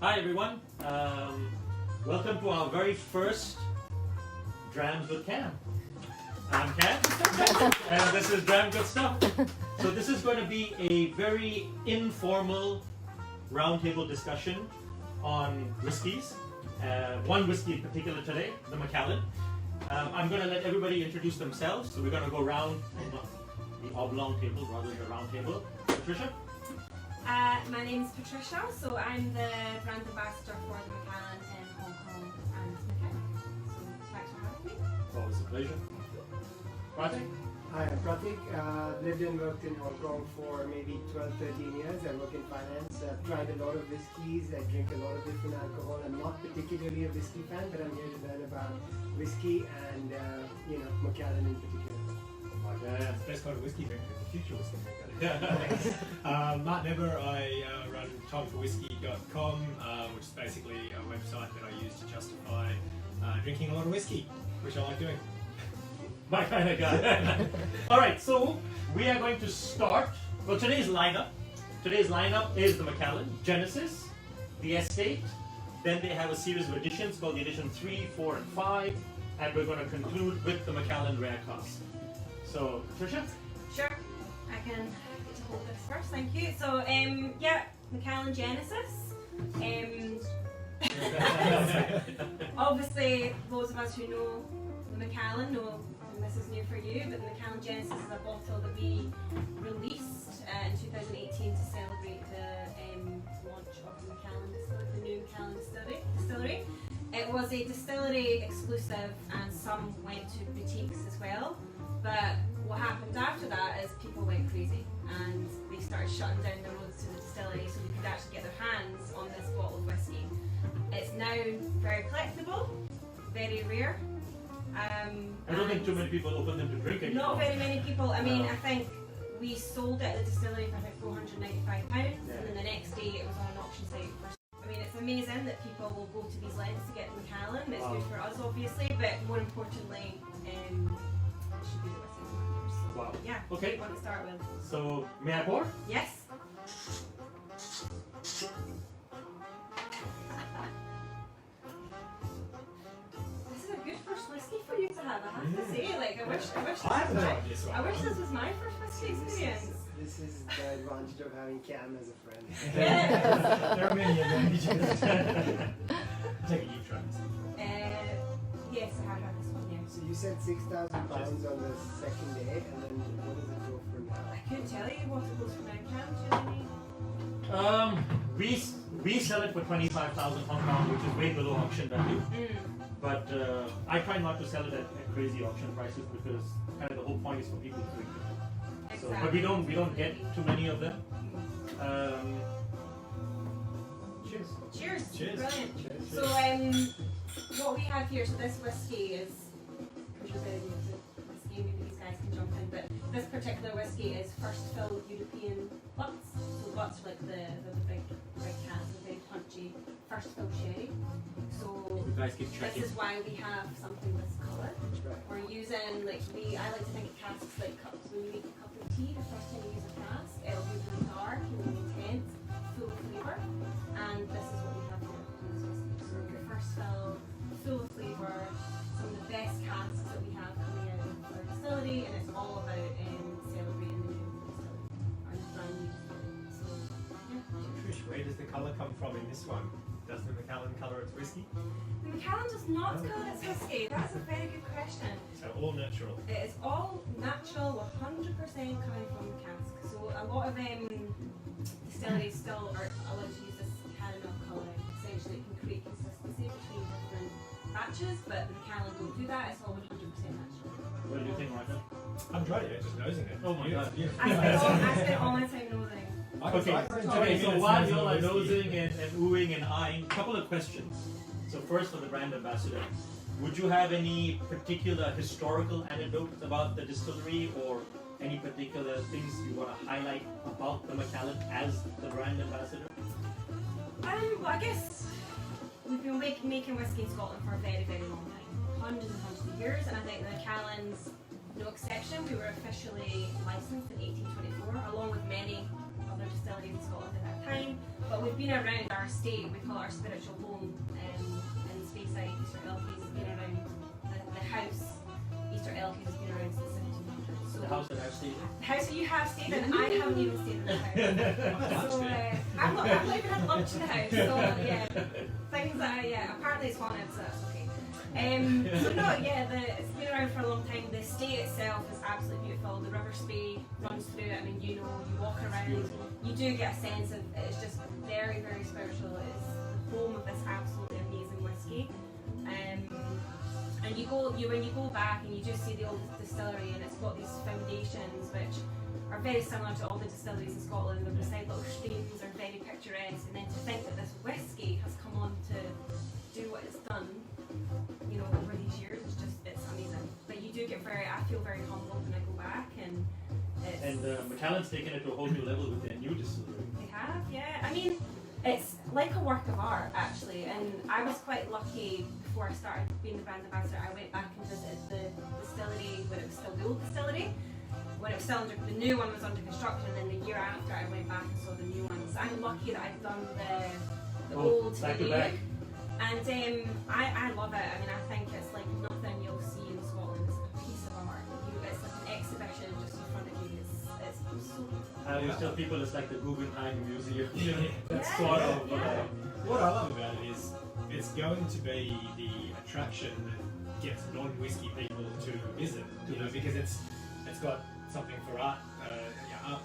Hi everyone, welcome to our very first Drams with Cam. I'm Cam, and this is Dram Good Stuff. So this is going to be a very informal roundtable discussion on whiskies. One whiskey in particular today, the Macallan. I'm going to let everybody introduce themselves, so we're going to go around the oblong table rather than the round table. Patricia? My name is Patricia, so I'm the brand ambassador for the Macallan in Hong Kong and Macau. So thanks for having me. Always a pleasure. Pratik? Hi, I'm Pratik. Lived and worked in Hong Kong for maybe 12-13 years. I work in finance. I've tried a lot of whiskeys. I drink a lot of different alcohol. I'm not particularly a whiskey fan, but I'm here to learn about whiskey and Macallan in particular. Yeah, best kind of whiskey drinker, the future whiskey drinker. Mark Never, I run timeforwhiskey.com, which is basically a website that I use to justify drinking a lot of whiskey, which I like doing. My kind of guy. Alright, so we are going to start. Well, today's lineup is the Macallan, Genesis, the Estate, then they have a series of editions called the edition 3, 4, and 5, and we're going to conclude with the Macallan Rare Cask. So, Patricia? Sure, I can get to hold this first, thank you. So, Macallan Genesis. Obviously, those of us who know the Macallan know, and this is new for you, but the Macallan Genesis is a bottle that we released in 2018 to celebrate the launch of the Macallan distillery, the new Macallan distillery. It was a distillery exclusive, and some went to boutiques as well. But what happened after that is people went crazy and they started shutting down the roads to the distillery so they could actually get their hands on this bottle of whiskey. It's now very collectible, very rare. I don't think too many people open them to drink anymore. Not very many people. I mean, I think we sold it at the distillery for about £495, and then the next day it was on an auction site. I mean, it's amazing that people will go to these lengths to get the Macallan. It's good for us, obviously, but more importantly, should be the whiskey markers. So, wow. Yeah. Okay. What to start with? So, may I pour? Yes. This is a good first whiskey for you to have. I have to say, I wish this was my first whiskey experience. This is the advantage of having Cam as a friend. Yeah. There are many advantages. Take it, you try this. Yes, I have had this one there. So you said £6,000 on the second day, and then what does it go for now? I couldn't tell you what it goes for now, Cam. Do you know? We sell it for 25,000 Hong Kong, which is way below auction value. But I try not to sell it at crazy auction prices because kind of the whole point is for people to drink it. So, Exactly. but we don't get too many of them. Cheers. Cheers. Cheers. Brilliant. Cheers. So what we have here, so this whiskey is, which is a whiskey, maybe these guys can jump in, but this particular whiskey is first fill European butts. So butts are like the big cans, the big punchy first fill sherry. So You guys keep checking. this is why we have something this colour. Right. We're using, I like to think of casks like cups. When you make a cup of tea, the first time you use a cask, it'll be really dark and really intense, full of flavour. And this is what we have here in this whiskey. So the first fill, full of flavour, some of the best casks that we have coming out of our distillery, and it's all about celebrating the new distillery, our brand new distillery. So, yeah. Trish, where does the colour come from in this one? Does the Macallan colour its whiskey? The Macallan does not colour its whiskey. That's a very good question. So all natural. It is all natural, 100% coming from the cask. So a lot of distilleries still are allowed to use this caramel colour. Essentially, it can create consistency between different batches, but the Macallan don't do that. It's all 100% natural. What do you think, Martin? I'm drying it, just nosing it. Oh my God. I spend all my time nosing. Okay, so while you all are nosing and oohing and eyeing, a couple of questions. So first for the brand ambassador, would you have any particular historical anecdotes about the distillery or any particular things you want to highlight about the Macallan as the brand ambassador? Well, I guess we've been making whiskey in Scotland for a very, very long time. Hundreds and hundreds of years, and I think the Macallan's no exception. We were officially licensed in 1824, along with many other distilleries in Scotland at that time. But we've been around, our estate, we call it our spiritual home in Speyside. Easter Elchies has been around, the house, Easter Elchies has been around since 1700s. So The house that I've stayed in. the house that you have stayed in, I haven't even stayed in the house. So I've not even had lunch in the house. So yeah, things that apparently it's haunted, so that's okay. So no, it's been around for a long time. The estate itself is absolutely beautiful. The River Spey runs through it. I mean, you walk around, you do get a sense of it's just very, very spiritual. It's the home of this absolutely amazing whiskey. And when you go back and you just see the old distillery, and it's got these foundations which are very similar to all the distilleries in Scotland. They're beside little streams, are very picturesque, and then to think that this whiskey has come on to do what it's done, over these years, it's amazing. But you do get I feel very humbled when I go back, and Macallan's taken it to a whole new level with their new distillery. they have, yeah. I mean, it's like a work of art, actually, and I was quite lucky before I started being the brand ambassador. I went back and visited the distillery when it was still the old distillery, when it was still the new one was under construction, and then the year after I went back and saw the new one. So I'm lucky that I've done the old back to new. back. And I love it. I mean, I think it's like nothing you'll see in Scotland. It's a piece of art. It's like an exhibition just in front of you. It's so beautiful. I always tell people it's like the Guggenheim Museum. That's Yeah. sort of. Yeah. What I love about it is it's going to be the attraction that gets non-whiskey people to visit. Because it's got something for art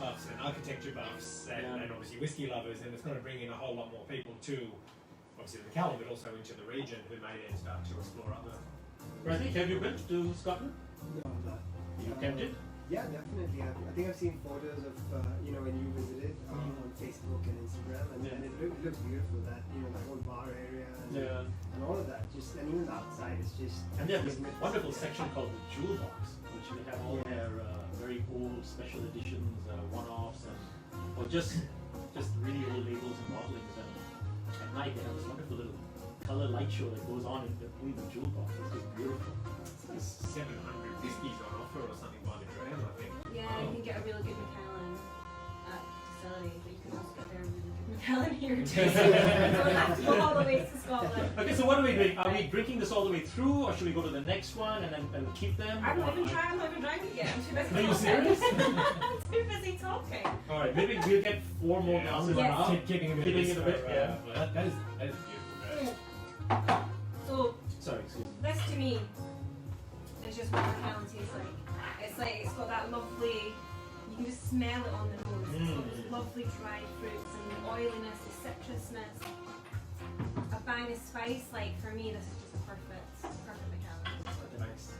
buffs and architecture buffs and obviously whiskey lovers, and it's going to bring in a whole lot more people to obviously the Macallan, but also into the region who may then start to explore other. Randy, have you been to Scotland? No, not. You tempted? Yeah, definitely. I think I've seen photos of when you visited on Facebook and Instagram, and it looks beautiful. That the whole bar area and all of that. Just and even outside, it's just. And they have this wonderful section called the Jewel Box, which they have all their very old special editions, one-offs, or just really old labels and bottlings. And at night they have this wonderful little color light show that goes on in the Jewel Box. It's just beautiful. There's 700 whiskies on offer or something by the Dram, I think. Yeah, you can get a really good Macallan at distillery, but you can also get a really good Macallan here too. So you don't have to go all the way to Scotland. Okay, so what are we doing? Are we drinking this all the way through, or should we go to the next one and then keep them? I'm not even trying it yet. I'm too busy Are you talking. serious? I'm too busy talking. All right, maybe we'll get 4 more glasses Yes. now. Keeping it Keeping it a bit, yeah. That is beautiful. So Sorry, excuse me. this to me is just what Macallan tastes like. It's got that lovely, you can just smell it on the nose. It's got this lovely dry fruits and the oiliness, the citrusness, a bang of spice. Like for me, this is just a perfect Macallan. Nice.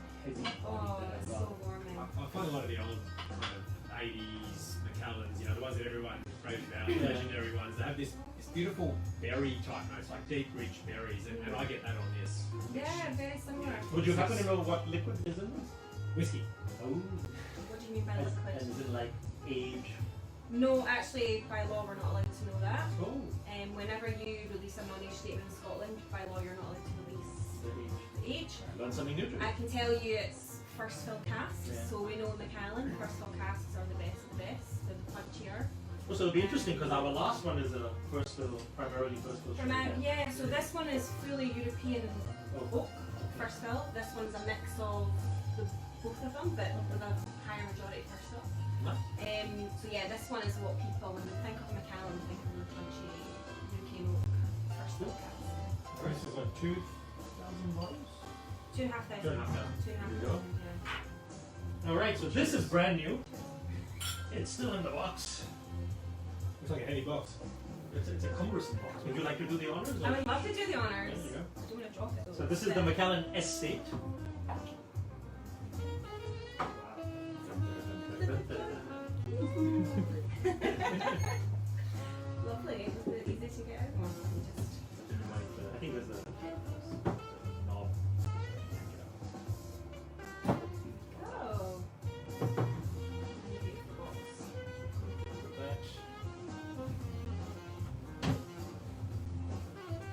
Oh, it's so warming. I find a lot of the old kind of 80s Macallans, the ones that everyone raves about, the legendary ones, they have this beautiful berry type notes, like deep, rich berries, and I get that on this. Yeah, very similar. Would you happen to know what liquid is in this? Whiskey. Oh. What do you mean by And liquid? is it like age? No, actually, by law, we're not allowed to know that. Oh. Whenever you release a non-age statement in Scotland, by law, you're not allowed to release The age. the age. Learn something new today. I can tell you it's first fill casks, Yeah. so we know Macallan, first fill casks are the best of the best, they're the punchier. Oh, so it'll be interesting because our last one is a primarily first fill. Yeah, so this one is fully European oak, first fill. This one's a mix of both of them, but with a higher majority first fill. Nice. So yeah, this one is what people, when they think of Macallan, think of the punchy European oak first fill cask. This is like 2,000 bottles? 2,500. 2,500. 2,500, There you go. yeah. All right, so this is brand new. It's still in the box. Looks like a heavy box. It's a cumbersome box. Would you like to do the honors? I would love to do the honours. There you go. I don't want to drop it though. So this is the Macallan Estate. Lovely. Was it easy to get out? Or just... I think there's a knob. Oh. Beautiful box.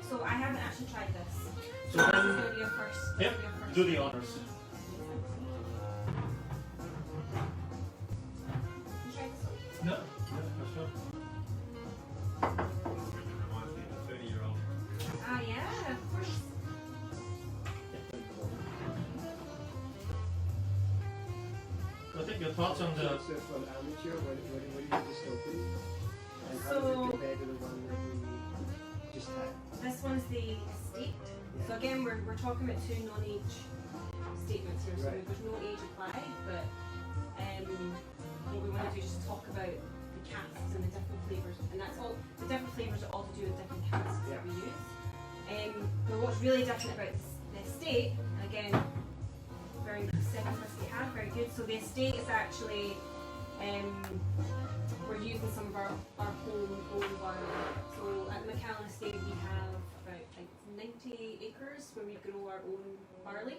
So I haven't actually tried this. So This is then, going to be a first. yep, This will be a first do the honors. Can you try this one? No, for sure. Reminds me of the your thoughts on the. So for the amateur, what do you just open? And how does So- it compare to the one that we just had? This one's the estate. So again, we're talking about two non-age statements here. So Right. there's no age applied, but what we want to do is just talk about the casks and the different flavours, and that's all. The different flavours are all to do with different casks that we use. But what's really different about the estate, and again, very second whiskey have, very good. So the estate is actually we're using some of our own barley. So at the Macallan estate we have about like 90 acres where we grow our own barley,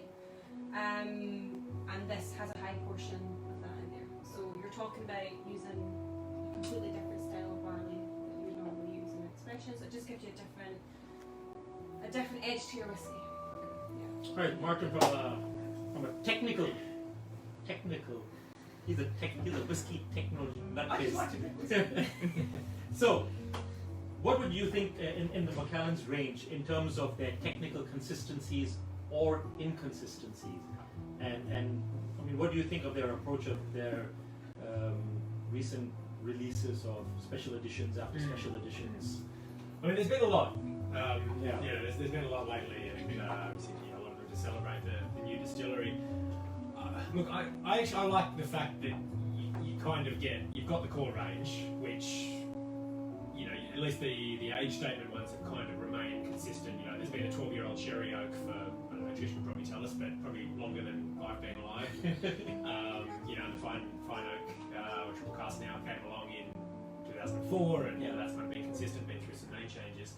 and this has a high portion of that in there. So you're talking about using a completely different style of barley that you would normally use in expression. So it just gives you a different edge to your whiskey. Yeah. Right, Martin, from a technical, he's a whiskey technology nutcase. So, what would you think in the Macallan's range in terms of their technical consistencies or inconsistencies? And I mean, what do you think of their approach of their recent releases of special editions after special editions? I mean, there's been a lot. Yeah. There's been a lot lately, and obviously, a lot of them to celebrate the new distillery. Look, I actually like the fact that you kind of you've got the core range, which at least the age statement ones have kind of remained consistent. There's been a 12-year-old sherry oak for, I don't know, Trish can probably tell us, but probably longer than I've been alive. The fine oak, which we'll cast now, came along in 2004, and that's kind of been consistent, been through some name changes.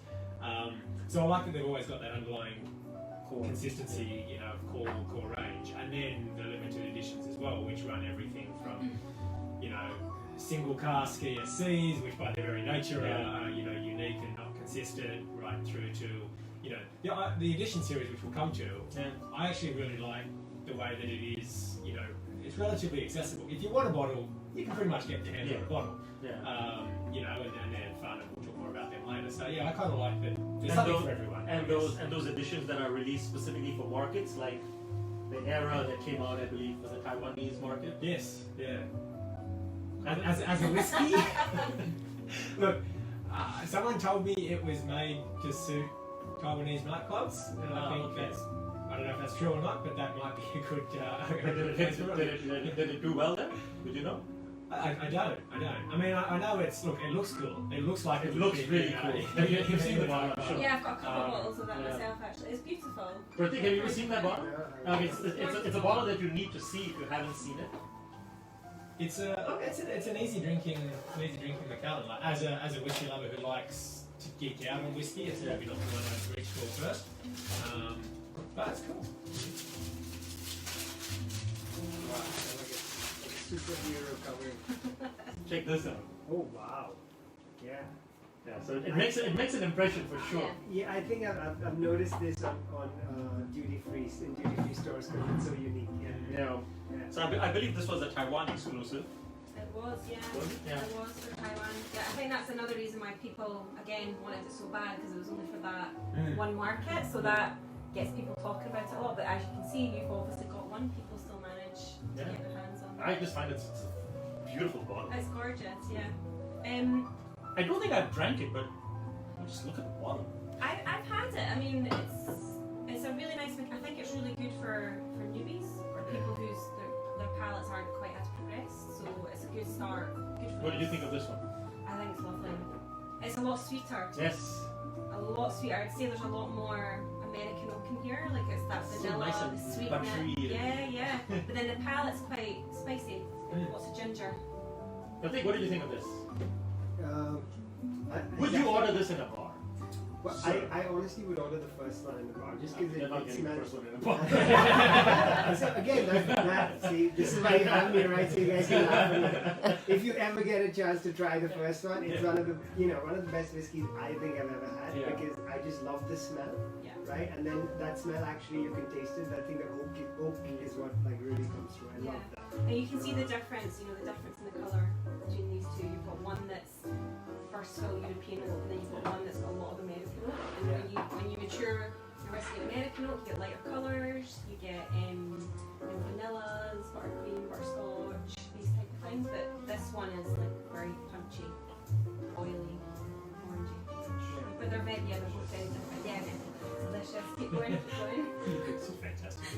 So I like that they've always got that underlying consistency, of core range, and then the limited editions as well, which run everything from, single cask ESCs, which by their very nature are, unique and not consistent, right through to, the edition series, which we'll come to. I actually really like the way that it is, it's relatively accessible. If you want a bottle, you can pretty much get your hands on a bottle. And they're fun, and we'll talk more about them later. So I kind of like that. There's something for everyone. And those editions that are released specifically for markets, like the era that came out, I believe, for the Taiwanese market. Yes, yeah. As a whiskey, look, someone told me it was made to suit Taiwanese nightclubs, and I think that's. I don't know if that's true or not, but that might be a good. Did it do well then? Did you know? I don't. I mean, I know it looks cool. It looks like it looks really cool. You've seen the bottle? Yeah, I've got a couple of bottles of that myself actually. It's beautiful. Pratik, have you ever seen that bottle? It's a bottle that you need to see if you haven't seen it. It's an easy drinking Macallan. Like, as a whiskey lover who likes to geek out on whiskey, it's maybe not the one I'd reach for first. But it's cool. Wow, like a superhero cover. Check this out. Oh wow. Yeah. Yeah, so it makes an impression for sure. Yeah, I think I've noticed this on duty free stores because it's so unique. Yeah. So I believe this was a Taiwan exclusive. It was, yeah. Was it? Yeah. It was for Taiwan. Yeah, I think that's another reason why people, again, wanted it so bad, because it was only for that one market, so that gets people talking about it a lot. But as you can see, you've obviously got one, people still manage to get their hands on it. I just find it's a beautiful bottle. It's gorgeous, yeah. I don't think I've drank it, but just look at the bottle. I've had it. I mean, it's a really nice. I think it's really good for newbies or people whose their palates aren't quite as progressed. So it's a good start. Good for What did you think of this one? I think it's lovely. It's a lot sweeter. Yes. A lot sweeter. I'd say there's a lot more American oak in here. Like it's that So vanilla, nice and the sweetness. buttery. Yeah. But then the palate's quite spicy. Lots of ginger. Pratik, what did you think of this? Would you exactly. order this in a bar? Well, I honestly would order the first one in the bar just because You're not it getting the smells. first one in a bar. So again, that's see, this is why you have me, right? So you guys can laugh at me. If you ever get a chance to try the first one, it's one of the best whiskeys I think I've ever had because I just love the smell, right? And then that smell actually you can taste it. I think the oak is what like really comes through. I love that. And you can see the difference. The difference in the colour between these two. You've got one that's first fill European oak, and then you've got one that's got a lot of American oak. And when you mature your whiskey in American oak, you get lighter colours, you get vanillas, buttercream, butterscotch, these things, but this one is like very punchy, oily, orangey. But they're very, yeah, they're both very different. Yeah, man. Delicious. Keep going, keep going. It's fantastic.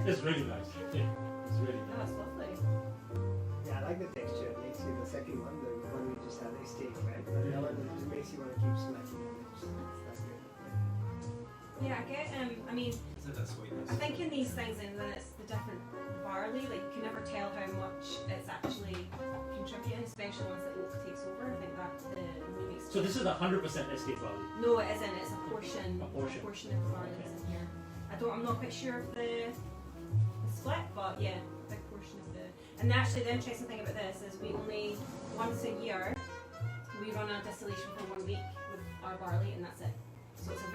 It's really nice. Yeah, it's really Oh, nice. it's lovely. Yeah, I like the texture. It makes you the second one, the one we just had, the steak, right? But the other one it just makes you want to keep smacking your lips. That's good. Yeah, I get, I mean, Isn't that sweetness? I think in these things, and then it's the different barley, like you can never tell how much it's actually contributing, especially once the oak takes over. I think that really makes So this is 100% estate barley. No, it isn't. It's a portion. A portion. of the barley that's in here. I'm not quite sure of the split, but yeah, a big portion of the. And actually, the interesting thing about this is we only once a year we run a distillation for 1 week with our barley, and that's it. So it's a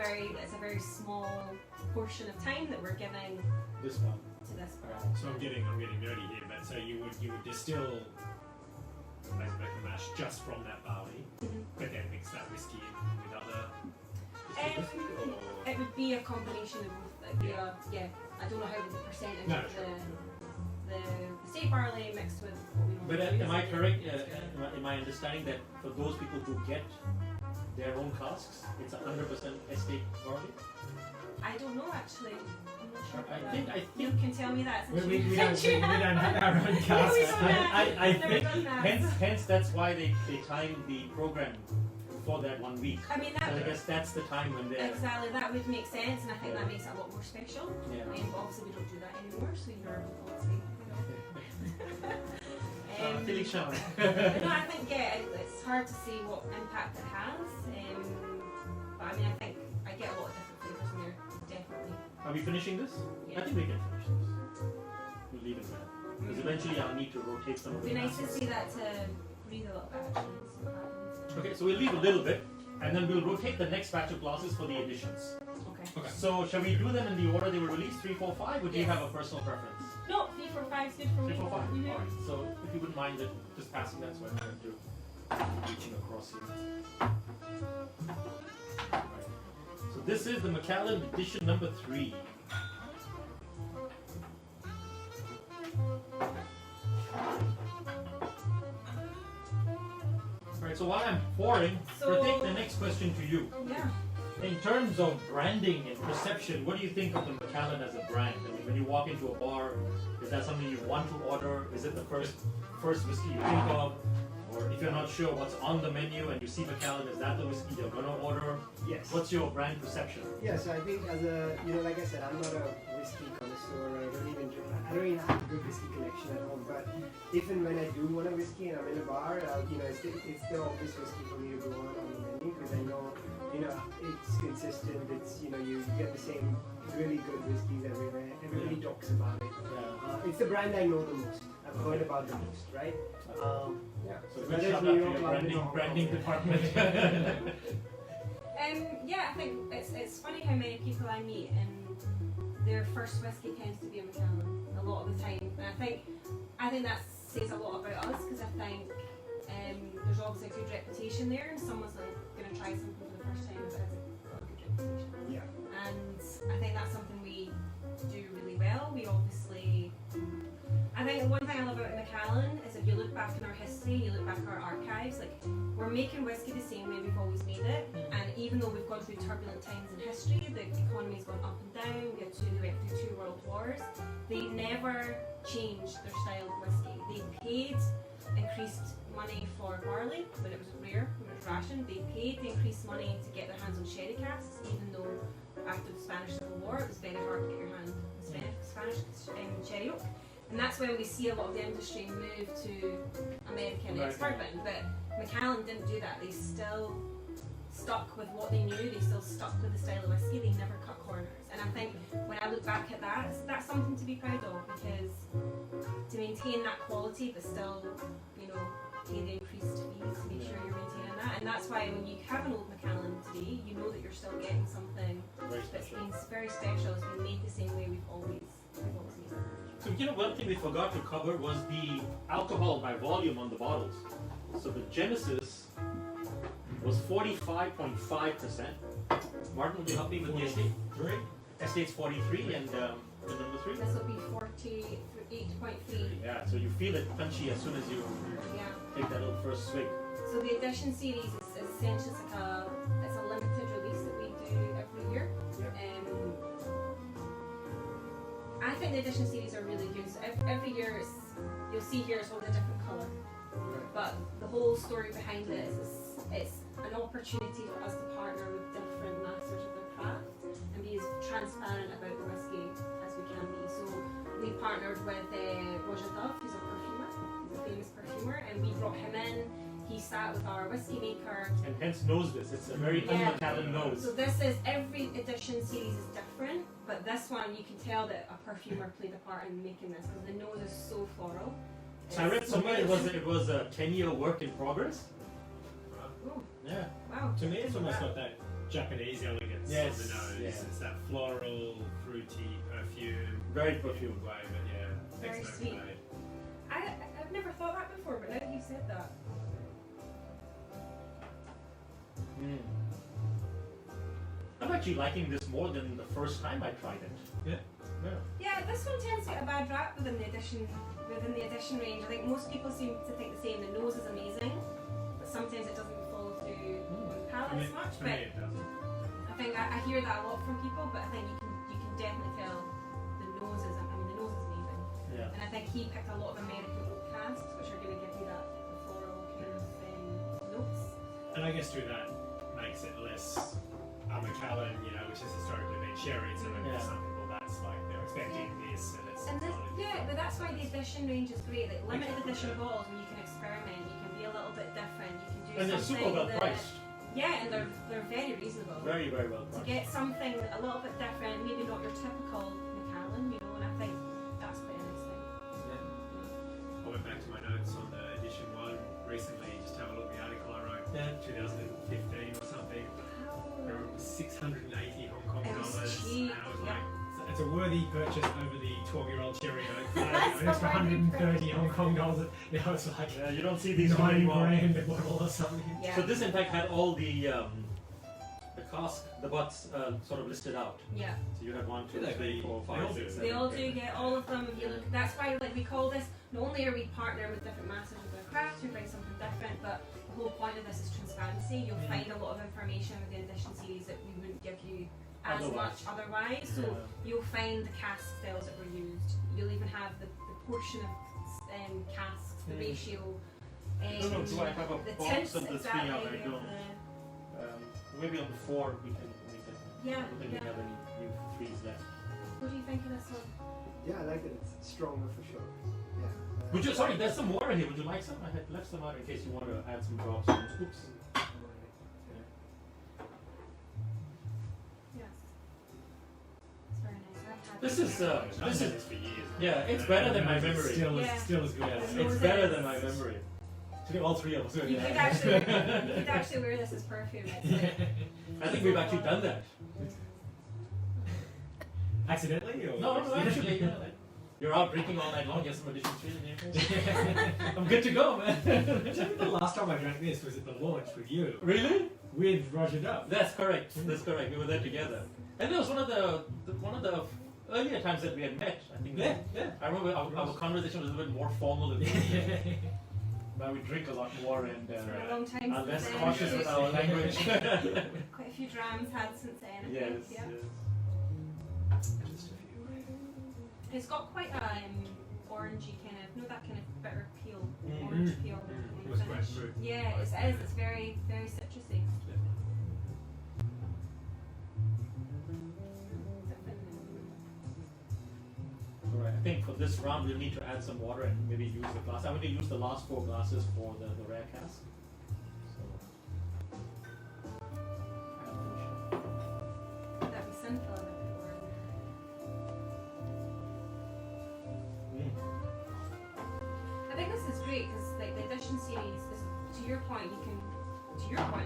very small portion of time that we're giving This one. to this barley. So I'm getting nerdy here, but so you would distill basically a mash just from that barley, but then mix that whiskey in with other. It would be a combination of both. It'd be yeah. I don't know how the percentage No, of sure. the estate barley mixed with what we But normally use. am I correct in my understanding that for those people who get their own casks, it's 100% estate barley? I don't know actually. I'm not sure. I about think that. I You think can tell me that. We Since don't since you have our own Yeah, we casks. don't have- I Never think done that. hence that's why they timed the program for that 1 week. I mean So I that. guess that's the time when they're Exactly, that would make sense, and I think that makes it a lot more special. yeah. But obviously, we don't do that anymore, so you're obviously. Feeling shy. No, I think it's hard to see what impact it has. But I mean, I think I get a lot of different flavors in there, definitely. Are we finishing this? Yeah. I think we can finish this. We'll leave it there. Because eventually I'll need to rotate some of It'd the be nice to masses. see that to breathe a little bit actually. And see what happens. Okay, so we'll leave a little bit and then we'll rotate the next batch of glasses for the additions. Okay. Okay. So shall we do them in the order they were released? 3, 4, 5? Or do you Yes. have a personal preference? No, 3, 4, 5 is good for 3, me. 4, 5? Mhm. Alright, so if you wouldn't mind just passing that so I don't have to reaching across here. Right. So this is the Macallan edition number 3. Alright, so while I'm pouring, So- Pratik, the next question to you. Yeah. In terms of branding and perception, what do you think of the Macallan as a brand? I mean, when you walk into a bar, is that something you want to order? Is it the first whiskey you think of? Or if you're not sure what's on the menu and you see Macallan, is that the whiskey you're gonna order? Yes. What's your brand perception? Yeah, so I think as a, like I said, I'm not a whiskey connoisseur. I don't even have a good whiskey collection at home. But if and when I do want a whiskey and I'm in a bar, it's the obvious whiskey for me to go on the menu because I know, it's consistent. It's, you get the same really good whiskeys everywhere. Everybody talks about it. It's the brand I know the most. I've heard about the most, right? Yeah. So So good that is shout New out to York, your London, branding Hong Kong. department. Yeah, I think it's funny how many people I meet and their first whiskey tends to be a Macallan a lot of the time, and I think that says a lot about us because I think there's obviously a good reputation there, and someone's like going to try something for the first time if it has got a good reputation. Yeah. And I think that's something we do really well. We obviously. I think one thing I love about Macallan is if you look back in our history, you look back at our archives, like we're making whiskey the same way we've always made it, and even though we've gone through turbulent times in history, the economy's gone up and down, we went through 2 world wars, they never changed their style of whiskey. They paid increased money for barley when it was rare, when it was rationed. They paid the increased money to get their hands on sherry casks, even though after the Spanish Civil War it was very hard to get your hand on Spanish sherry oak. And that's when we see a lot of the industry move to American ex-bourbon. But Macallan didn't do that. They still stuck with what they knew. They still stuck with the style of whiskey. They never cut corners. And I think when I look back at that, that's something to be proud of because to maintain that quality but still, pay the increased fees to make sure you're maintaining that. And that's why when you have an old Macallan today, you know that you're still getting something Very that's special. been very special. It's been made the same way we've always made it. So one thing we forgot to cover was the alcohol by volume on the bottles. So the Genesis was 45.5%. Martin, would you help me with the estate? Estate's 43 and The number 3? This will be 48.3. Yeah, so you feel it punchy as soon as you Yeah. take that little first swig. So the edition series is essentially it's a limited release that we do every year. I think the edition series are really good. So every year you'll see here it's all a different colour. But the whole story behind it is it's an opportunity for us to partner with different masters of their craft and be as transparent about the whisky as we can be. So we partnered with Roger Dove, who's a perfumer, he's a famous perfumer, and we brought him in. He sat with our whiskey maker. And hence knows this. It's a very un-Macallan nose. So this is, every edition series is different, but this one you can tell that a perfumer played a part in making this because the nose is so floral. So I read somewhere it was a 10-year work in progress. Oh, Yeah. wow. To me, it's almost got that Japanese elegance Yes, on the nose. yeah. It's that floral, fruity perfume. Very perfumed. Way, but yeah, Very excellent sweet. made. I've never thought that before, but now that you said that. I'm actually liking this more than the first time I tried it. Yeah. Yeah, this one tends to get a bad rap within the edition range. I think most people seem to think the same. The nose is amazing, but sometimes it doesn't follow through on the palate as much. For me, But it doesn't. I think I hear that a lot from people. But I think you can definitely tell the nose is. I mean, the nose is amazing. Yeah. And I think he picked a lot of American oak casks, which are going to give you that floral kind of notes. And I guess through that makes it less Macallan, which has historically been sherry. So maybe for some people that's like they're expecting this, and it's And this, not yeah, but that's why the edition range is great. Like limited edition bottles, when you can experiment, you can be a little bit different. You can do And they're something super well that, priced. yeah, and they're very reasonable. Very, very well To priced. get something a little bit different, maybe not your typical Macallan, and I think that's quite a nice thing. I went back to my notes on the edition 1 recently, just to have a look at the article I wrote, 2015 or something. There were 680 Hong Kong It was dollars, cheap, and I was yeah. like, it's a worthy purchase over the 12-year-old cherry note. That's An extra a worthy 130 Hong Kong dollars. Now it's like Yeah, you don't see these 9 anymore. grand a bottle or something. Yeah. So this in fact had all the cask, the butts sort of listed out. Yeah. So you had 1, 2, Do they? 3, 4, They all 5, do. 6, 7. They all do get all of them. You look, that's why we call this. Not only are we partnering with different masters of their craft who bring something different, but the whole point of this is transparency. You'll find a lot of information within the edition series that we wouldn't give you as much otherwise. So you'll find the cask styles that were used. You'll even have the portion of casks, the ratio. I don't know, do I have a the box tints, of the 3 exactly, out? I of don't. Maybe on the 4 we can. Yeah, I don't think we have any new 3s left. What do you think of this one? Yeah, I like that it's stronger for sure. Yeah. Would you? Sorry, there's some water here. Would you like some? I had left some out in case you want to add some drops. Oops. Yes. It's very nice. I've had This it. is I've this had is this for years. yeah, it's better than my It's memory. Still, Yeah. still as good. Yeah, it's better than my memory. All 3 of us. You could actually wear this as perfume. It's like, I think we've actually done that. Accidentally? Or No, actually, you're out drinking all night long. Get some additional 3 in your face. I'm good to go, man. I think the last time I drank this was at the launch with you. Really? With Roger Dove. That's correct. That's correct. We were there together, and it was one of the earlier times that we had met. I think. Yeah. I remember our conversation was a bit more formal than this. Now we drink a lot more and it's been a long time are since less then. cautious with our language. Quite a few drams had since then. I Yes. think, yeah. Just a few. It's got quite a orangey kind of, that kind of bitter peel, Mm. orange peel. on It the was finish. grapefruit. Yeah, it is. It's very, very citrusy. Alright, I think for this round we'll need to add some water and maybe use the glass. I'm going to use the last 4 glasses for the rare cask. That'd be sinful if it were. I think this is great because like the edition series is, to your point,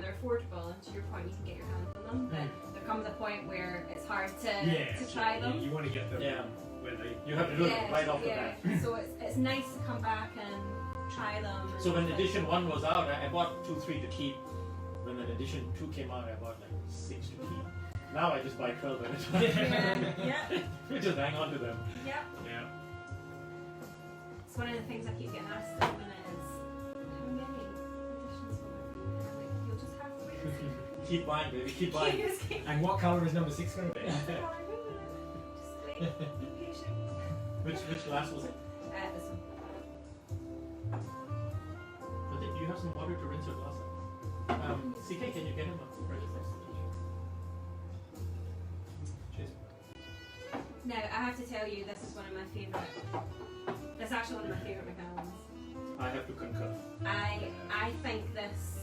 they're affordable, and to your point, you can get your hands on them. But there comes a point where it's hard to try them. You want to get them when they. You have to do it right off the bat. So it's nice to come back and try them. So when edition 1 was out, I bought 2, 3 to keep. When edition 2 came out, I bought like 6 to keep. Now I just buy 12 at a time. Yeah. We just hang on to them. Yeah. Yeah. It's one of the things I keep getting asked at the minute is, how many editions will there be? And I'm like, you'll just have to wait and see. Keep buying, baby. Keep buying. Just keep And what colour is number 6 going to be? Just wait, be patient. Which glass was it? This one. I think you have some water to rinse your glass out. CK, can you get him a register? Cheers. Now, I have to tell you, this is one of my favourite. That's actually one of my favourite Macallans. I have to concur. I think this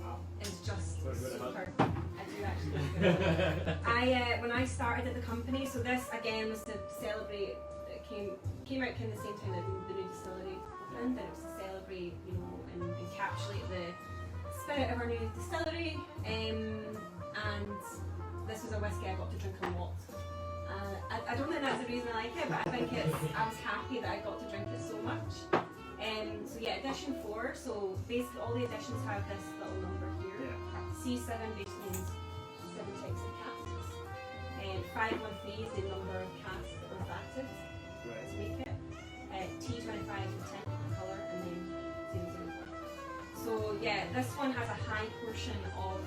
Wow. is just Very good, super. I do actually. When I started at the company, so this again was to celebrate. It came out kind of the same time that the new distillery opened, and it was to celebrate, you know, and encapsulate the spirit of our new distillery. And this was a whiskey I got to drink a lot. I don't think that's the reason I like it, but I think I was happy that I got to drink it so much. So yeah, edition 4. So basically all the editions have this little number here. Yeah. C7 basically means 7 types of casks. 513 is the number of casks that were vatted Right. to make it. T25 is the tint, the colour, and then 004. So yeah, this one has a high portion of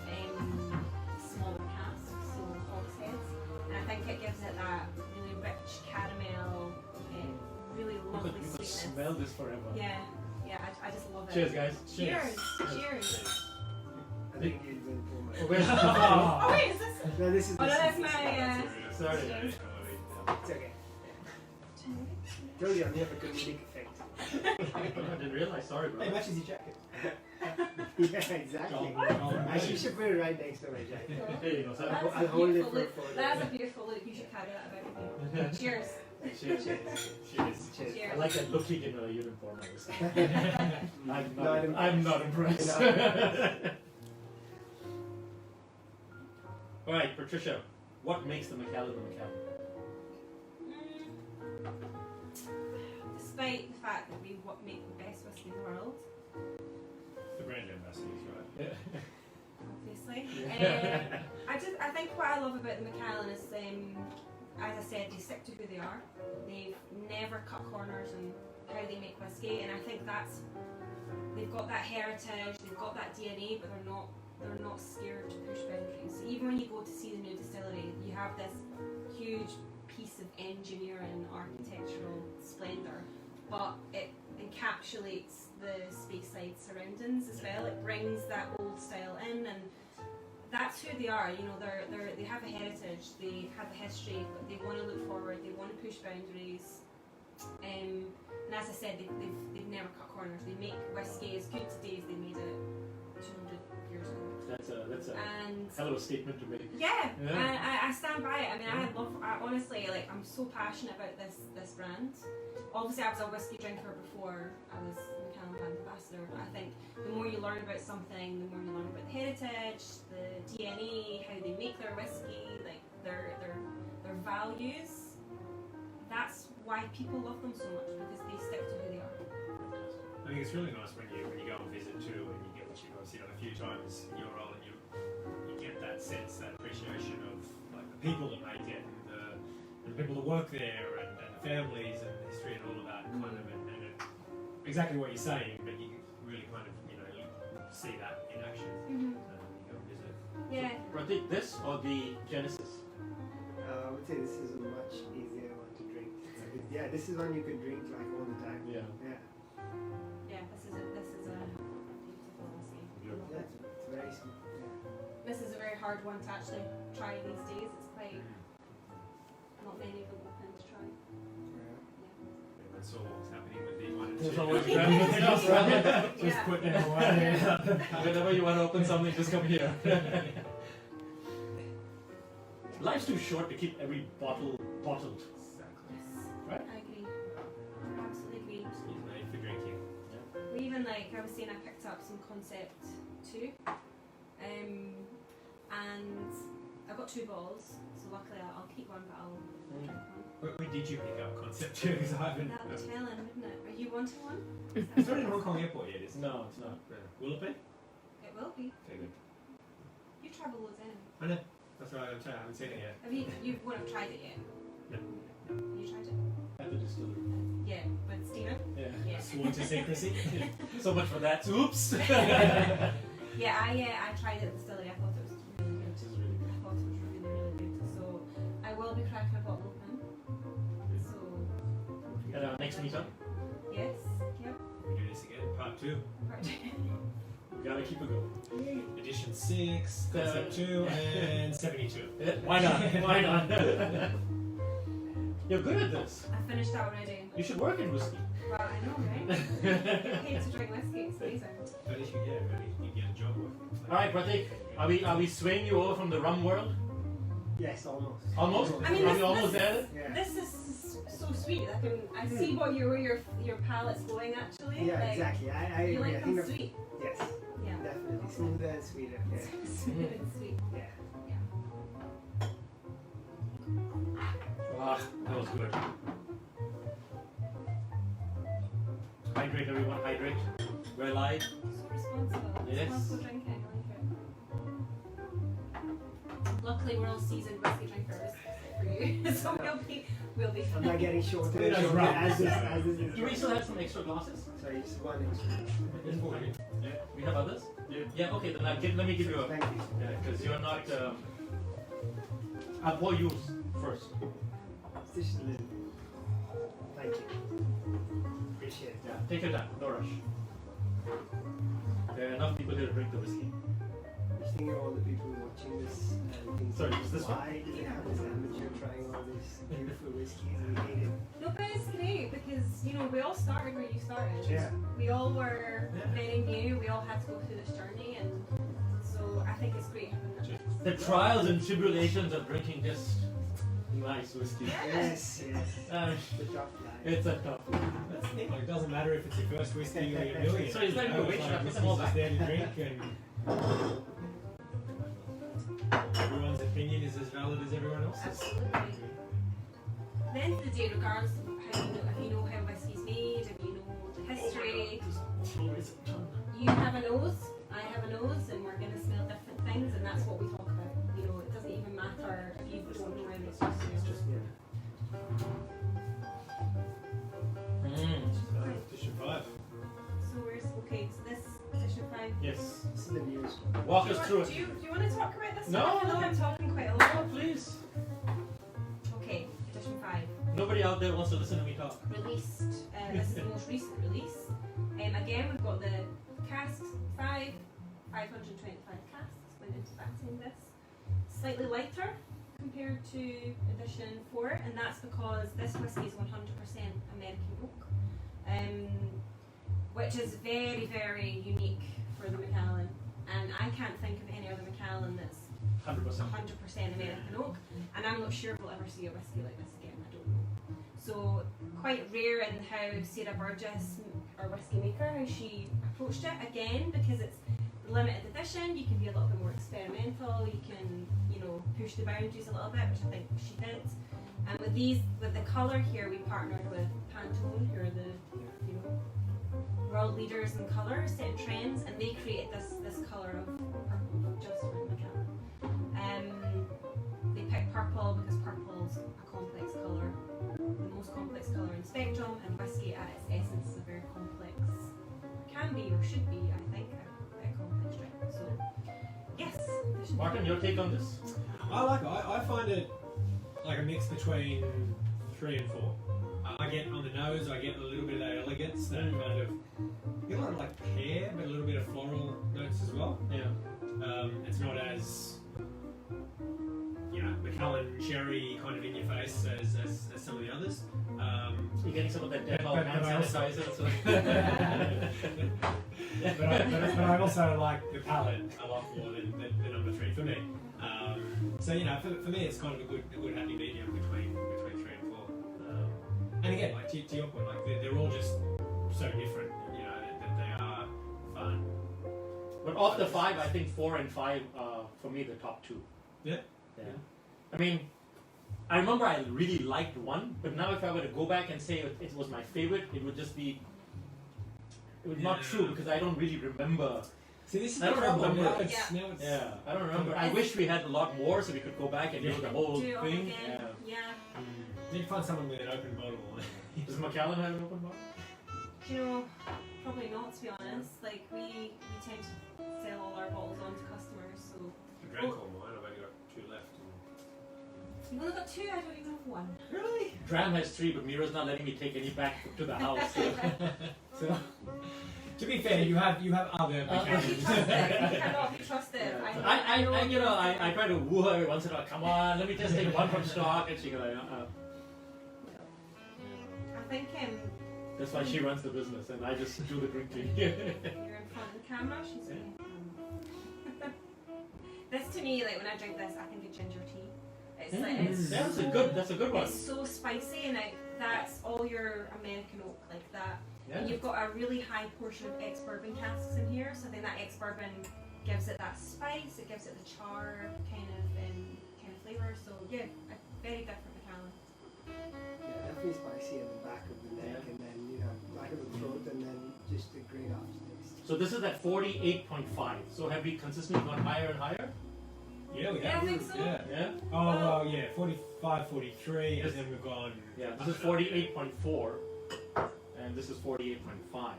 smaller casks, so hogsheads, and I think it gives it that really rich caramel, really You lovely could sweetness. smell this forever. Yeah, I just love it. Cheers, guys. Cheers. Cheers. I think you'd win for my. Oh, where's Oh wait, is this? No, this is. Oh no, that's my. Sorry. Cheers. It's okay. Told you I'm here for comedic effect. I didn't realize. Sorry, bro. Hey, matches your jacket. Yeah, exactly. Actually, you should put it right next to my jacket. Here you go, sir. That's I'll a hold it beautiful for look. a photo. That's a beautiful look. You should carry that about with you. Cheers. Cheers. Cheers. Cheers. Cheers. I like that looking in a uniform. I was Not I'm not impressed. Not All right, Patricia, what makes the Macallan the Macallan? Despite the fact that we make the best whiskey in the world, The brand ambassadors, right? obviously. Yeah. I think what I love about the Macallan is, as I said, they stick to who they are. They've never cut corners in how they make whiskey, and I think they've got that heritage, they've got that DNA, but they're not scared to push boundaries. Even when you go to see the new distillery, you have this huge piece of engineering, architectural splendour, but it encapsulates the Speyside surroundings as well. It brings that old style in, and that's who they are. You know, they have a heritage, they have a history, but they want to look forward. They want to push boundaries. And as I said, they've never cut corners. They make whiskey as good today as they made it 200 years ago. That's a And hell of a statement to make. yeah, Yeah. I stand by it. I mean, I honestly, like, I'm so passionate about this brand. Obviously, I was a whiskey drinker before I was a Macallan brand ambassador. But I think the more you learn about something, the more you learn about the heritage, the DNA, how they make their whiskey, like their values. That's why people love them so much, because they stick to who they are. I think it's really nice when you go and visit too, and you get what you've obviously done a few times in your role, and you get that sense, that appreciation of like the people that make it, and the people that work there, and the families, and the history, and all of that kind of, and exactly what you're saying, but you really kind of you see that in action. You go and visit. Yeah. Pratik, this or the Genesis? I would say this is a much easier one to drink. Yeah, this is one you could drink like all the time. Yeah. Yeah. Yeah, this is a beautiful whiskey. Beautiful. Yeah, it's very smooth. Yeah. This is a very hard one to actually try these days. It's quite not many of them open to try. Yeah. That's all what's happening with the one and There's two. always just Yeah. put them away. Whenever you want to open something, just come here. Life's too short to keep every bottle bottled. Exactly. Right. I agree. Absolutely agree. It's made for drinking. We even, like I was saying, I picked up some concept too, and I got 2 bottles. So luckily, I'll keep one, but I'll drink one. When did you pick up Concept 2? Because I haven't. That was telling, wouldn't it? Are you wanting one? It's not in Hong Kong Airport yet, is it? No, it's not. Will it be? It will be. Okay, good. You travel loads anyway. I know. That's right. I'm saying I haven't seen it yet. Have you won't have tried it yet? No. You tried it? At the distillery. Yeah, with Stephen? Yeah. Yeah. Sworn to secrecy. So much for that. Oops. Yeah, I tried it at the distillery. I thought it was really good. This is really good. I thought it was really, really good. So I will be cracking a bottle open. So At our next meetup, yes, yep. We do this again. Part 2. Right. we gotta keep it going. Edition 6, Concept 2, and 72. Yeah, why not? Why not? You're good at this. I finished that already. You should work in whiskey. Well, I know, right? I hate to drink whiskey. It's amazing. But if you get a job working. All right, Pratik. Are we swaying you over from the rum world? Yes, almost. Almost. I mean, Are we almost there? Yeah. This is so sweet. I see what where your palate's going actually. Yeah, like, exactly. I You agree. like I think them of, sweet. yes, Yeah. definitely smoother and sweeter. Yeah. Sweet and sweet. Yeah. Ah, that was good. Hydrate, everyone. Hydrate. We're live. So responsible. Yes. Responsible drinking. I like it. Luckily, we're all seasoned whiskey drinkers for you, so we'll be. I'm not getting shorter and That's shorter right. as this is. Do we still have some extra glasses? Sorry, just one extra. Yes, okay. Yeah. We have others? Yeah, okay, then let me give you a. Thank you. Yeah, because you're not. I'll pour yours first. Just a little. Thank you. Appreciate it. Yeah, take your time, no rush. There are enough people here to drink the whiskey. Just thinking of all the people watching this and thinking, Sorry, is this one? why do they have this amateur trying all these beautiful whiskeys and we hate it? No, but it's great because we all started where you started. Yeah. We all were Yeah. very new. We all had to go through this journey, and so I think it's great having that. The trials and tribulations of drinking just nice whiskey. Yes, yes. The top line. It's a tough one. That's the thing. Like, it doesn't matter if it's your first whiskey or your millionth. So is that your It's weight? Should I put whiskey's them all just back? there to drink, and everyone's opinion is as valid as everyone else's. Absolutely. At the end of the day, regardless of how if you know how whiskey's made, if you know the history, you have a nose, I have a nose, and we're going to smell different things, and that's what we talk about. It doesn't even matter if you don't know how it's just Edition 5. So this edition 5. Yes. This is the newest one. Walk us through Do it. you want to talk about this? No. I know I'm talking quite a Oh, lot. please. Okay, edition 5. Nobody out there wants to listen to me talk. Released, this is the most recent release. Again, we've got the casks, 525 casks went into batching this. Slightly lighter compared to edition 4, and that's because this whiskey is 100% American oak, which is very, very unique for the Macallan. And I can't think of any other Macallan that's 100%. 100% American oak, and I'm not sure we'll ever see a whiskey like this again. I don't know. So quite rare in how Sarah Burgess, our whiskey maker, how she approached it again, because it's limited edition. You can be a little bit more experimental. You can, push the boundaries a little bit, which I think she did. And with the colour here, we partnered with Pantone, who are the world leaders in colour, setting trends, and they created this colour of purple just for Macallan. They picked purple because purple's a complex colour, the most complex colour in spectrum, and whiskey at its essence is a very complex, can be or should be, I think, a complex drink. So, yes. Martin, your take on this? I like it. I find it like a mix between 3 and 4. I get on the nose, I get a little bit of that elegance, that kind of, a lot of like pear, but a little bit of floral notes as well. Yeah. It's not as, Macallan cherry kind of in your face as some of the others. You're getting some of that Dettol But hand I also- sanitizer. So. but I also like the palette a lot more than the number 3 for me. So for me, it's kind of a good happy medium between 3 and 4. And again, like to your point, like they're all just so different, that they are fun. But of the 5, I think 4 and 5 are for me the top 2. Yeah. Yeah. I mean, I remember I really liked 1, but now if I were to go back and say it was my favorite, it would just be. It was not Yeah. true because I don't really remember See, this is I the don't problem. remember. Now it's, Yeah. now it's Yeah, I don't remember. I wish we had a lot more so we could go back and do the whole Do it all thing. again. Yeah. Yeah. Need to find someone with an open bottle. Does Macallan have an open bar? Do you know, probably not to be honest. Like we tend to sell all our bottles on to customers, so I drank all mine. I've only got 2 left. you've only got 2, I don't even have 1. Really? Dram has 3, but Mira's not letting me take any back to the house. So, to be fair, you have other Can't be mechanics. trusted. You cannot be trusted. I try to woo her every once in a while. Come on, let me just take one from stock, and she goes, I think That's why she runs the business, and I just do the drinking. you're in front of the camera. She's in the camera. This to me, like when I drink this, I think of ginger tea. It's like it's That's a good one. It's so spicy, and that's all your American oak like that. Yeah. And you've got a really high portion of ex-bourbon casks in here, so I think that ex-bourbon gives it that spice. It gives it the char kind of flavour. So yeah, a very different Macallan. Yeah, definitely spicy at the back of the neck, and then back of the throat, and then just a great aftertaste. So this is at 48.5. So have we consistently gone higher and higher? Yeah, we Yeah, have. I think so. Yeah. Yeah. Oh, well, yeah, 45, 43, and then we've gone. Yeah. This is 48.4, and this is 48.5.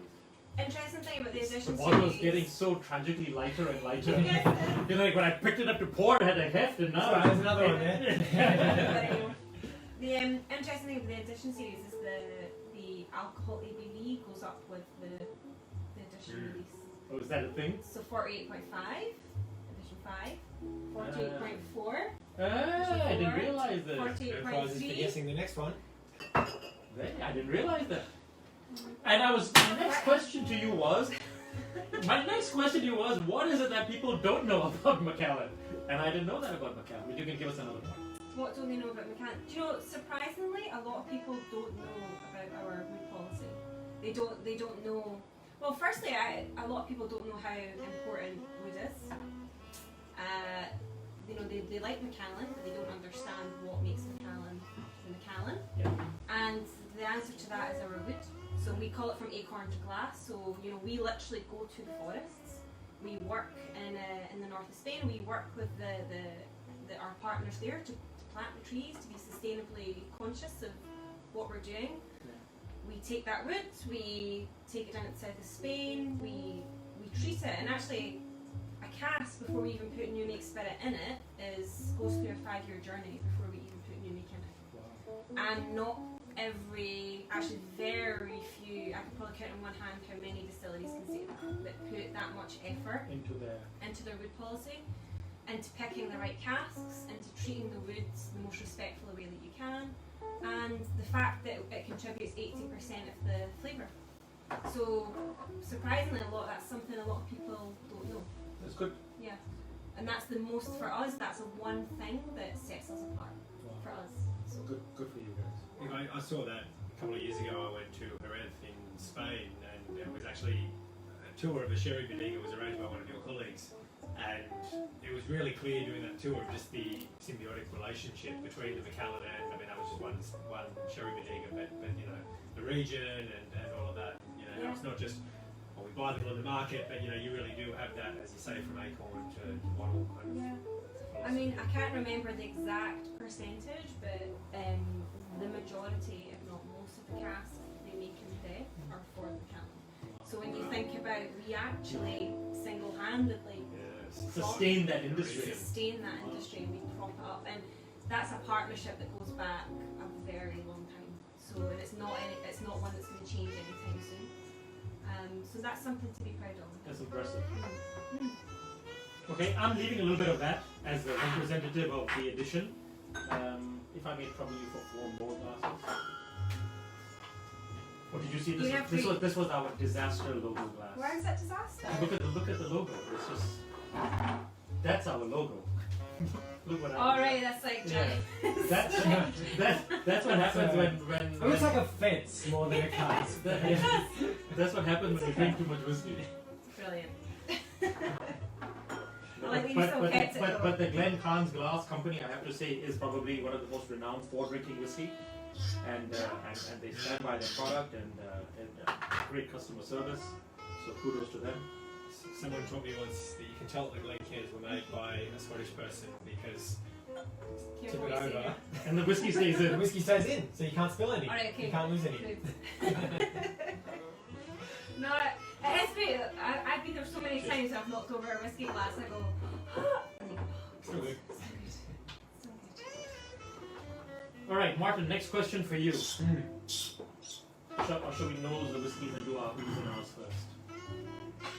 Interesting thing about the The addition bottle is series- getting so tragically lighter and lighter. Yes, You know, like when I picked it up to pour, it had a heft, and now Sorry, there's another one there. The interesting thing with the addition series is the alcohol ABV goes up with the addition release. Oh, is that a thing? So 48.5, addition 5, 48.4, I didn't realize that. No prizes for 48.3. guessing the next one. I didn't realize that. And my next question to you was, what is it that people don't know about Macallan? And I didn't know that about Macallan, but you can give us another one. What don't they know about Macallan? Do you know, surprisingly, a lot of people don't know about our wood policy. They don't know. Well, firstly, a lot of people don't know how important wood is. They like Macallan, but they don't understand what makes Macallan the Macallan. Yeah. And the answer to that is our wood. So we call it from acorn to glass. So we literally go to the forests. We work in the north of Spain. We work with our partners there to plant the trees, to be sustainably conscious of what we're doing. Yeah. We take that wood, we take it down to the south of Spain, we treat it, and actually a cask before we even put new make spirit in it goes through a 5-year journey before we even put new make in it. Wow. And not actually very few, I could probably count on one hand how many distilleries can say that put that much effort Into their wood policy, into picking the right casks, into treating the woods the most respectful way that you can, and the fact that it contributes 80% of the flavour. So surprisingly, that's something a lot of people don't know. That's good. Yeah, and that's the most for us. That's the one thing that sets us apart for us. So good for you guys. I saw that a couple of years ago. I went to Jerez in Spain, and it was actually a tour of a sherry bodega. It was arranged by one of your colleagues, and it was really clear during that tour just the symbiotic relationship between the Macallan and, that was just one sherry bodega, but the region and all of that. Yeah. It's not just we buy them on the market, but you really do have that, as you say, from acorn to bottle kind of. Yeah. I mean, I can't remember the exact percentage, but the majority, if not most of the casks they make in the day are for the Macallan. So when you think about, we actually single-handedly Sustain that industry. sustain that industry, and we prop it up, and that's a partnership that goes back a very long time. So it's not one that's going to change anytime soon. So that's something to be proud of. That's impressive. Okay, I'm leaving a little bit of that as the representative of the edition. If I may trouble you for 4 more glasses. What did you see? This was our disaster logo glass. Where is that disaster? Look at the logo. It's just that's our logo. Look what All right, that's like Yeah. That's what happens when It looks like a fence more than a cask. That's what happens when you drink too much whiskey. Brilliant. I like that you still kept it though. But the Glen Khan's Glass Company, I have to say, is probably one of the most renowned for drinking whiskey, and they stand by their product and great customer service. So kudos to them. someone taught me once that you can tell that the Glen cans were made by a Scottish person because tip it over And the whiskey stays the in. whiskey stays in, so you can't spill any. Alright, okay. You can't lose any. No, it's great. I've been there so many times I've knocked over a whiskey glass. I go, and they go, Still good. so good. So good. All right, Martin. Next question for you. Shall we nose the whiskeys and do our who's and ours first?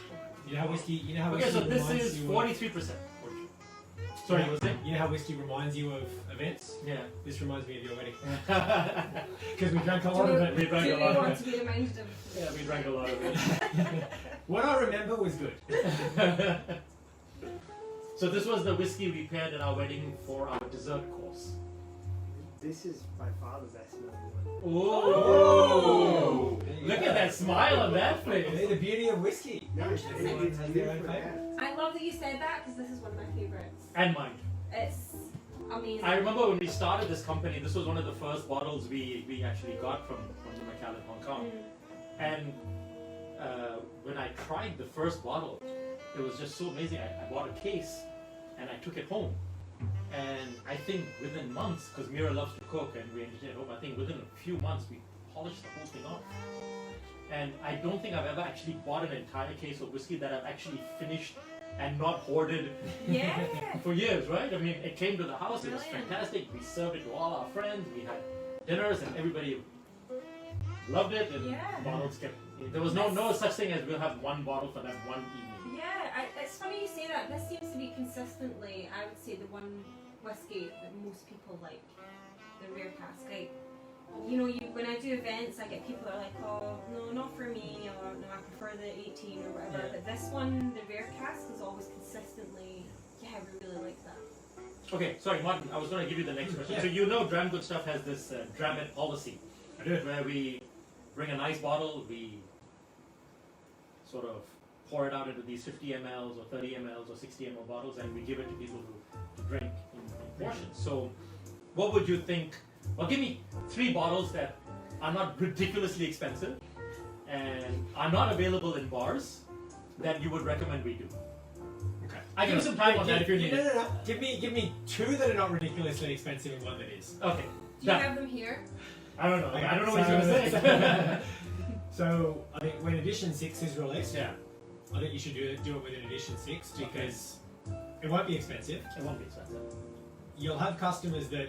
You know how whiskey? You know how Okay, whiskey so this reminds is you 43%. Sorry, was it? You know how whiskey reminds you of events? Yeah. This reminds me of your wedding because we drank a lot of it. We drank Do a we lot want of to it. be reminded of? Yeah, we drank a lot of it. What I remember was good. So this was the whiskey we paired at our wedding for our dessert course. This is by far the best smelling one. Oh! There you Look go. at that smile on that Hey, face. the beauty of whiskey. No, it's Everyone has their own beautiful, favourite. yeah. I love that you said that because this is one of my favourites. And mine. It's amazing. I remember when we started this company, this was one of the first bottles we actually got from the Macallan, Hong Kong. And when I tried the first bottle, it was just so amazing. I bought a case and I took it home. And I think within months, because Mira loves to cook and we engineer at home, I think within a few months we polished the whole thing off. And I don't think I've ever actually bought an entire case of whiskey that I've actually finished and not hoarded Yeah. for years, right? I mean, it came to the house, it was Brilliant. fantastic. We served it to all our friends, we had dinners, and everybody loved it. And Yeah. bottles kept. There was no such thing as we'll have one bottle for that one evening. Yeah, it's funny you say that. This seems to be consistently, I would say, the one whiskey that most people like, the rare cask. Like, you know, when I do events, I get people that are like, oh, no, not for me, or no, I prefer the 18 or whatever. Yeah. But this one, the rare cask, is always consistently, yeah, we really like that. Okay, sorry, Martin, I was going to give you the next question. Yeah. So you know Dram Good Stuff has this Dram It policy, I do. where we bring a nice bottle, we sort of pour it out into these 50 mLs or 30 mLs or 60 ml bottles, and we give it to people to drink in portions. So what would you think? Well, give me 3 bottles that are not ridiculously expensive and are not available in bars that you would recommend we do. Okay. I give you some time on that if you need it. No. Give me 2 that are not ridiculously expensive and 1 that is. Okay. Do you Done. have them here? I don't know. Okay, I don't know what he's going to say. So I think when edition 6 is released, Yeah, I think you should do it with an edition 6 because it won't be expensive. it won't be expensive. You'll have customers that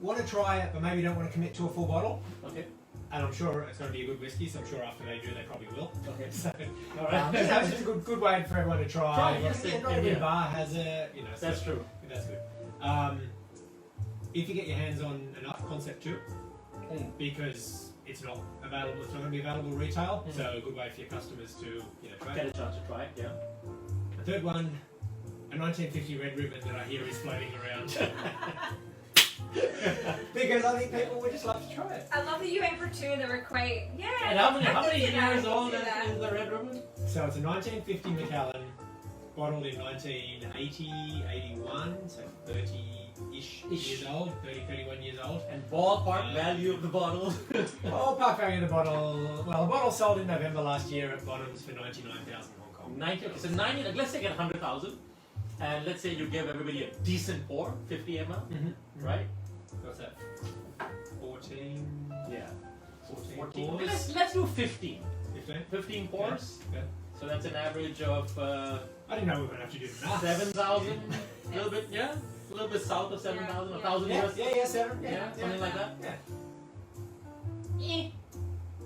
want to try it but maybe don't want to commit to a full bottle. Okay. And I'm sure it's going to be a good whiskey, so I'm sure after they do, they probably will. Okay. So, All right. it's just a good way for everyone to try. Try, yes, Yeah, and- not every yeah. bar has a, so That's true. that's good. If you get your hands on enough Concept 2, because it's not available, it's not going to be available retail, so a good way for your customers to try Get it. a chance to try it. Yeah. The third one, a 1950 red ribbon that I hear is floating around. Because I think people would just love to try it. I love that you went for 2 that were quite, yeah. And how many I can see that, years I can old see is that. the red ribbon? So it's a 1950 Macallan, bottled in 1980, 81, so 30-ish years old, 30, 31 years old. And ballpark value of the bottle. Ballpark value of the bottle, well, the bottle sold in November last year at Bottoms for 99,000 Hong Kong. 90. Okay, so 90. Like, let's say get 100,000, and let's say you give everybody a decent pour, 50 ml, Mm-hmm. right? What's that? 14? Yeah. 14 14. pours? Okay, let's do 15. 15? 15 pours. Okay. So that's an average of I didn't know we were going to have to do the math. 7,000. A little bit, yeah. A little bit south of 7,000, Yeah, 1,000 Yeah, US. yeah, 7. Yeah, something like that. Yeah.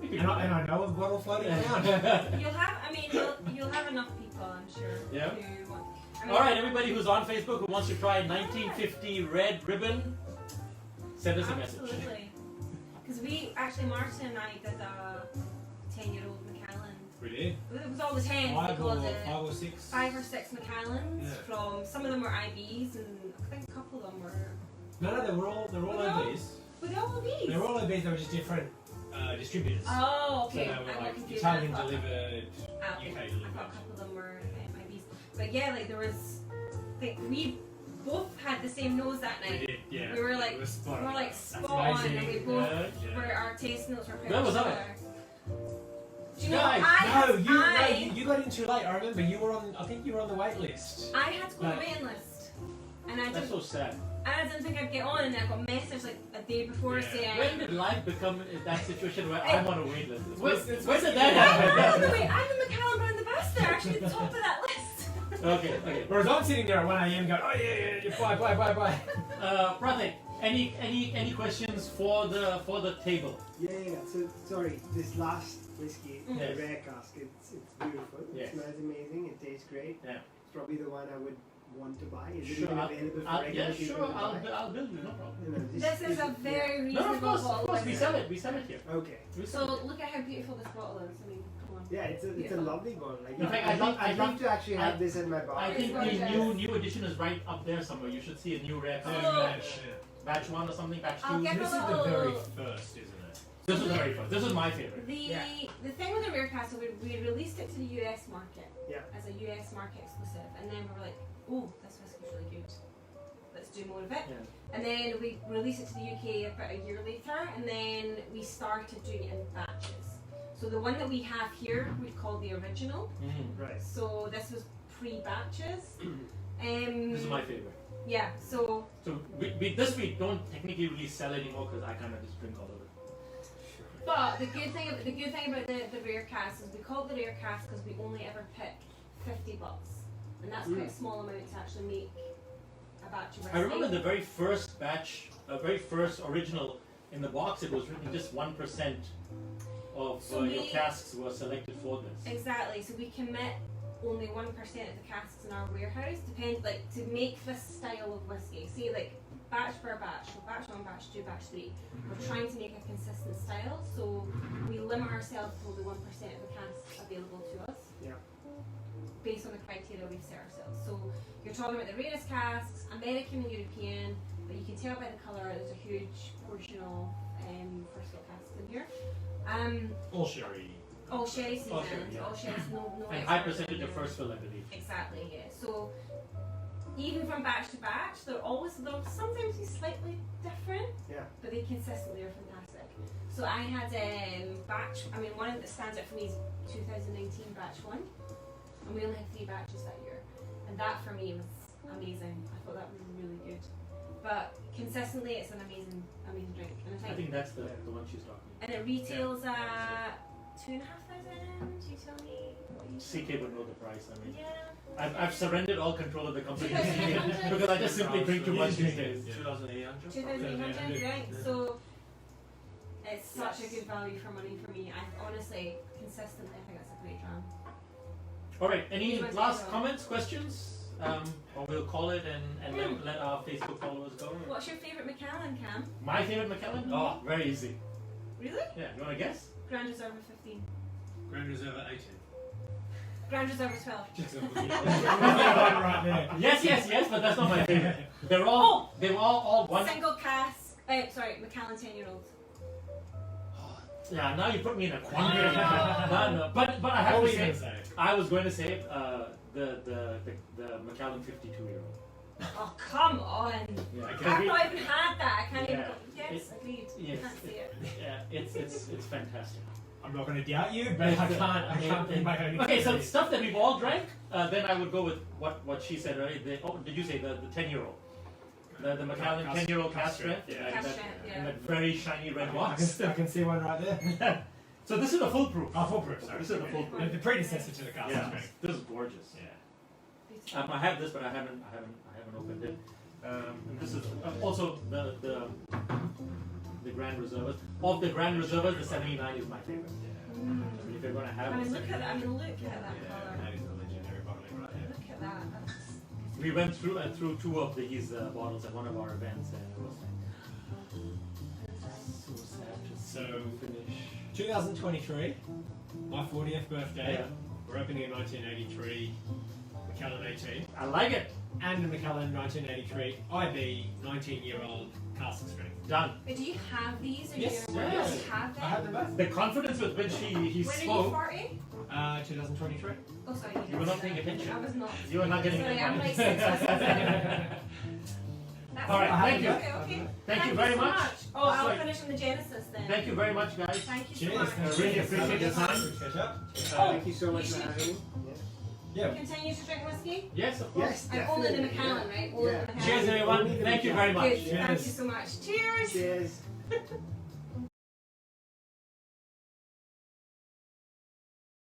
We could And do I know of a bottle floating around. that. You'll have, I mean, you'll have enough people, I'm sure. Yeah. Who want, I mean, All right, everybody who's on Facebook who wants to try 1950 red ribbon, send us a message. Absolutely. Because we, actually, Martin and I did a 10-year-old Macallan. We did. It was all the 10s. 5 because it, or 6. 5 or 6 Macallans Yeah. from, some of them were IBs and I think a couple of them were, No, they're all No. OBs. were they all IBs? They're all OBs, they were just different distributors. Oh, So okay. they I were got like confused. Italian I thought- delivered, okay. UK I delivered. thought a couple of them were IBs. But yeah, like there was, like we both had the same nose that We night. did, yeah. We were like, It was spot we were on. like That's spot on, amazing. and we both Yeah. were, our taste notes were pretty Where was I? similar. Do you know Guys, what? you got in too late. I remember you were on. I think you were on the wait list. I had to go on the Like- waiting list, and I That's didn't. so sad. I didn't think I'd get on, and I got a message like a day before Yeah. saying. When did life become that situation where Hey. I'm on a wait list? It's- When did I'm that not on happen? the way. I'm the Macallan behind the bus. They're actually at the top of that list. Okay. Whereas I'm sitting there at 1 a.m. going, oh yeah, bye. Pratik, any questions for the table? Yeah. So sorry, this last whiskey, Mm. the Yes. rare cask, it's beautiful. Yes. It smells amazing. It tastes great. Yeah. It's probably the one I would want to buy. Is it Sure, even available for regular yeah, people sure. to buy? I'll build you, no problem. You know, This is a very No, reasonable of course, bottle. we sell it. We sell it here. Okay. We So sell it. look at how beautiful this bottle is. I mean, come on. Yeah, it's a Beautiful. lovely bottle. Like, In fact, I'd love to actually I- have this in my bar. I think It's the gorgeous. new edition is right up there somewhere. You should see a new rare Oh. cask. Batch 1 or something, batch 2. I'll get This a is the little- very first, isn't it? This is the very first. This is my favorite. The thing with the rare cask, so we released it to the US market Yeah. as a US market exclusive, and then we were like, oh, this whiskey's really good. Let's do more of it. Yeah. And then we released it to the UK about a year later, and then we started doing it in batches. So the one that we have here, we call the original. Right. So this was pre-batches. This is my favorite. Yeah. So So this we don't technically really sell anymore because I kind of just drink all of it. but the good thing about the rare cask is we call it the rare cask because we only ever pick $50, and that's quite a small amount to actually make a batch of whiskey. I remember the very first batch, very first original in the box. It was written just 1% of So your we- casks were selected for this. Exactly. So we commit only 1% of the casks in our warehouse, to make this style of whiskey. See, like batch per batch, so batch 1, batch 2, batch 3. We're trying to make a consistent style, so we limit ourselves to only 1% of the casks available to us. Yeah. Based on the criteria we've set ourselves. So you're talking about the rarest casks, American and European, but you can tell by the colour there's a huge portion of first fill casks in here. All sherry. All sherry seasoned, All sherry, yeah. all sherry, no And extra high percentage of sugar. first fill, I believe. Exactly, yeah. So even from batch to batch, they'll sometimes be slightly different, Yeah. but they consistently are fantastic. So I had one that stands out for me is 2019 batch 1, and we only had 3 batches that year, and that for me was amazing. I thought that was really good. But consistently, it's an amazing drink, and I think that's the one she's talking about. and it retails at $2,500. You tell me what you CK would know the price. I mean, Yeah. I've surrendered all control of the company 2,800? because I just simply drink too much these days. 2,800. 2,800, right? Yeah. So it's such a Yes. good value for money for me. I honestly, consistently, I think that's a great dram. All right. Any You must last go. comments, questions? Or we'll call it and then let our Facebook followers go. What's your favourite Macallan, Cam? My favorite Macallan? Oh, very easy. Really? Yeah. You want to guess? Grand Reserve of 15. Grand Reserve at 18. Grand Reserve of 12. Right there. Yes. But that's not my favorite. They were all one. Single cask. Macallan 10-year-old. Yeah. Now you put me in a quandary. Oh. No. But I have What were to you say, going to say? I was going to say the Macallan 52-year-old. Oh, come on. Yeah. I've not even had that. I can't Yeah. even. Yes, agreed. Yes. Can't see it. Yeah. It's fantastic. I'm not going to doubt you, but I can't think my own. Okay, so stuff that we've all drank, then I would go with what she said earlier. Did you say the 10-year-old? The Macallan 10-year-old cask strength? Yeah. Cask that, strength, in yeah. that very shiny red I box. can see one right there. So this is the foolproof. Oh, foolproof, sorry. This is the foolproof. The predecessor to the castle Yeah, strength. this is gorgeous. Yeah. Beautiful. I have this, but I haven't opened it. And this is also the Grand Reserve. Of the Grand Reserve, the 79 is my favorite. Yeah. I mean, if you're gonna have I mean, it, look at that. Look at that Yeah, colour. that is the legendary bottling right there. Look at that. That's we went through 2 of these bottles at one of our events, and it was so sad to So, finish. 2023, my 40th birthday. Yeah. We're opening in 1983, Macallan 18, I like it. and a Macallan 1983 IB 19-year-old cask strength. Done. But do you have these? Or Yes, do you yes. have them? I have them both. The confidence with which he When are you spoke. 40? 2023. Oh, sorry. You were not paying attention. I was not. You were not getting Sorry, the I'm money. like 6 or 7. That's All right, thank you. Okay. Thank you very much. Oh, I'll Sorry. finish on the Genesis then. Thank you very much, guys. Thank you so Cheers. much. I really appreciate your time. Catch up. Thank you so much for having me. Yeah. Continue to drink whiskey? Yes, of course. Yes, And only the definitely. Macallan, right? Only Yeah. the Macallan. Cheers, everyone. Thank you very much. Good. Thank you so much. Cheers. Cheers.